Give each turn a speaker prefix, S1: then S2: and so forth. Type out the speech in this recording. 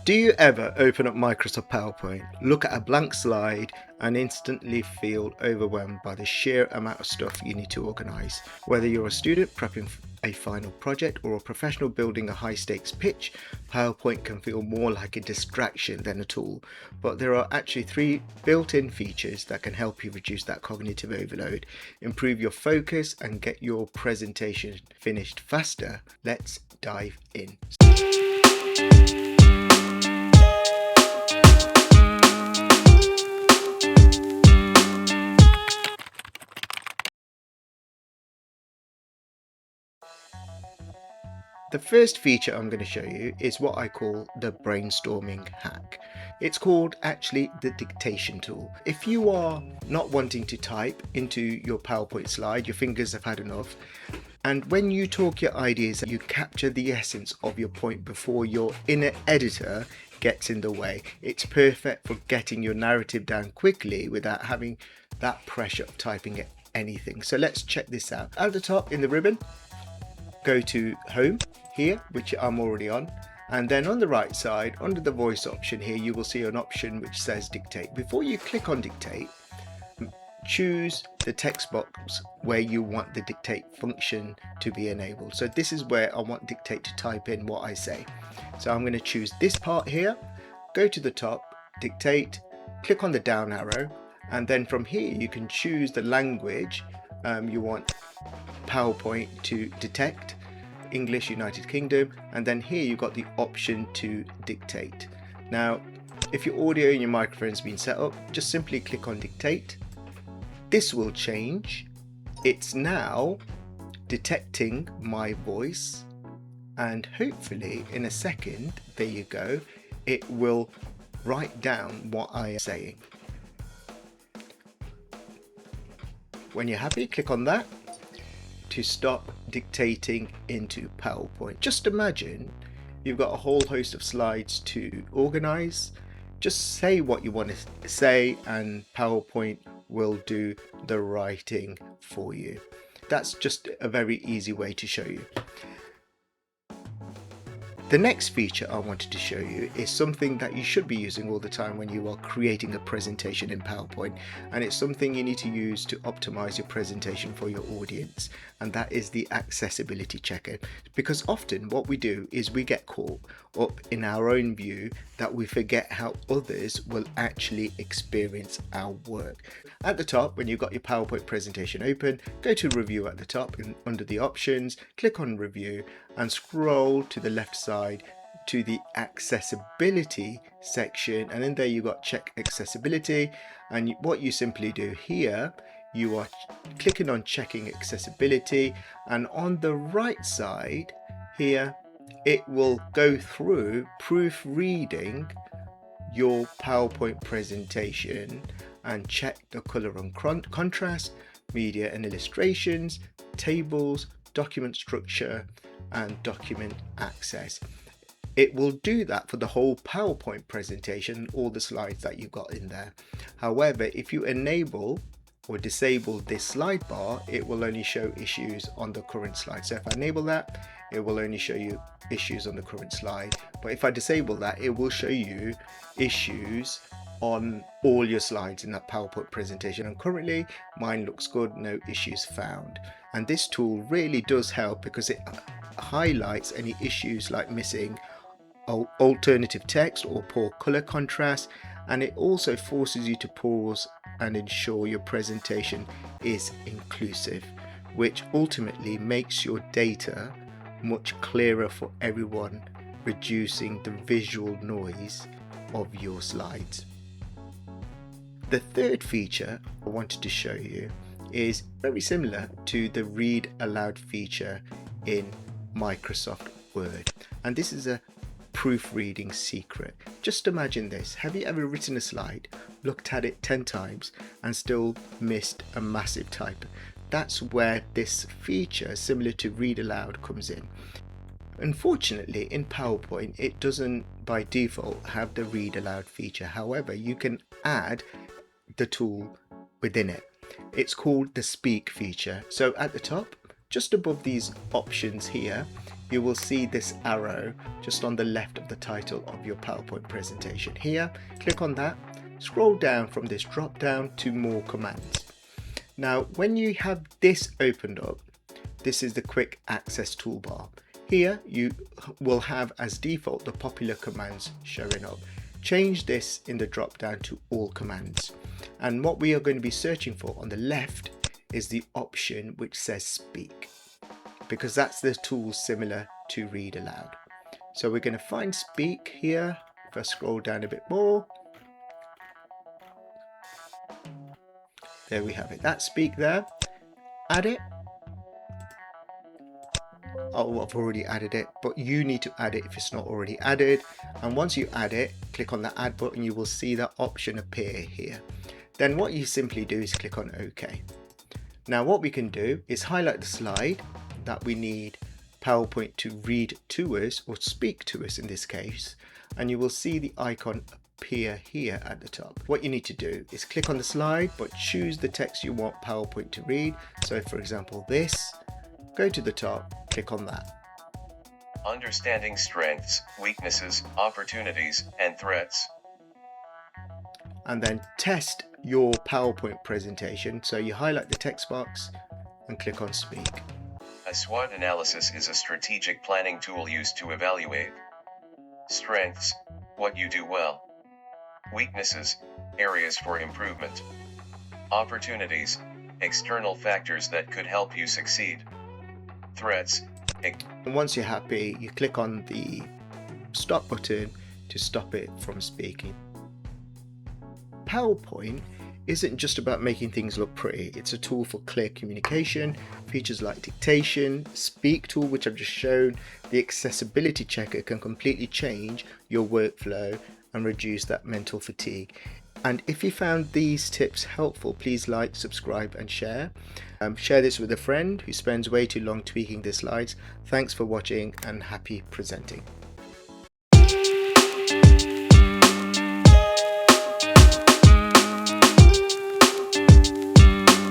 S1: Do you ever open up Microsoft PowerPoint, look at a blank slide, and instantly feel overwhelmed by the sheer amount of stuff you need to organize? Whether you're a student prepping a final project or a professional building a high stakes pitch, PowerPoint can feel more like a distraction than a tool. But there are actually 3 built-in features that can help you reduce that cognitive overload, improve your focus, and get your presentation finished faster. Let's dive in. The first feature I'm going to show you is what I call the brainstorming hack. It's called actually the dictation tool. If you are not wanting to type into your PowerPoint slide, your fingers have had enough, and when you talk your ideas, you capture the essence of your point before your inner editor gets in the way. It's perfect for getting your narrative down quickly without having that pressure of typing anything. So let's check this out. At the top in the ribbon, go to Home here, which I'm already on, and then on the right side under the voice option here you will see an option which says dictate. Before you click on dictate, choose the text box where you want the dictate function to be enabled. So this is where I want dictate to type in what I say. So I'm going to choose this part here, go to the top, dictate, click on the down arrow, and then from here you can choose the language you want PowerPoint to detect, English United Kingdom, and then here you've got the option to dictate. Now if your audio and your microphone has been set up, just simply click on dictate. This will change. It's now detecting my voice, and hopefully in a second, there you go, it will write down what I am saying. When you're happy, click on that to stop dictating into PowerPoint. Just imagine you've got a whole host of slides to organize. Just say what you want to say and PowerPoint will do the writing for you. That's just a very easy way to show you. The next feature I wanted to show you is something that you should be using all the time when you are creating a presentation in PowerPoint, and it's something you need to use to optimize your presentation for your audience, and that is the accessibility checker. Because often what we do is we get caught up in our own view that we forget how others will actually experience our work. At the top, when you've got your PowerPoint presentation open, go to review at the top and under the options, click on review and scroll to the left side to the accessibility section, and in there you got check accessibility, and what you simply do here, you are clicking on checking accessibility, and on the right side here it will go through proofreading your PowerPoint presentation and check the color and contrast, media and illustrations, tables, document structure and document access. It will do that for the whole PowerPoint presentation, all the slides that you've got in there. However, if you enable or disable this slide bar, it will only show issues on the current slide. So if I enable that, it will only show you issues on the current slide. But if I disable that, it will show you issues on all your slides in that PowerPoint presentation, and currently mine looks good, no issues found. And this tool really does help because it highlights any issues like missing alternative text or poor color contrast, and it also forces you to pause and ensure your presentation is inclusive, which ultimately makes your data much clearer for everyone, reducing the visual noise of your slides. The third feature I wanted to show you is very similar to the read aloud feature in Microsoft Word, and this is a proofreading secret. Just imagine this: have you ever written a slide, looked at it 10 times and still missed a massive typo? That's where this feature, similar to read aloud, comes in. Unfortunately, in PowerPoint it doesn't by default have the read aloud feature. However, you can add the tool within it. It's called the speak feature. So at the top, just above these options here, you will see this arrow just on the left of the title of your PowerPoint presentation. Here, click on that, scroll down from this drop down to more commands. Now, when you have this opened up, this is the quick access toolbar. Here you will have as default the popular commands showing up. Change this in the drop down to all commands. And what we are going to be searching for on the left is the option which says speak, because that's the tool similar to read aloud. So we're going to find speak here. If I scroll down a bit more, there we have it. That speak there. Add it. Oh, I've already added it, but you need to add it if it's not already added. And once you add it, click on the add button, you will see that option appear here. Then what you simply do is click on OK. Now what we can do is highlight the slide that we need PowerPoint to read to us, or speak to us in this case, and you will see the icon appear here at the top. What you need to do is click on the slide, but choose the text you want PowerPoint to read. So for example, this, go to the top, click on that.
S2: Understanding strengths, weaknesses, opportunities, and threats.
S1: And then test your PowerPoint presentation. So you highlight the text box and click on speak.
S2: A SWOT analysis is a strategic planning tool used to evaluate strengths, what you do well; weaknesses, areas for improvement; opportunities, external factors that could help you succeed; threats.
S1: And once you're happy, you click on the stop button to stop it from speaking. PowerPoint isn't just about making things look pretty. It's a tool for clear communication. Features like Dictation, Speak tool, which I've just shown, the accessibility checker can completely change your workflow and reduce that mental fatigue. And if you found these tips helpful, please like, subscribe and share. Share this with a friend who spends way too long tweaking the slides. Thanks for watching and happy presenting.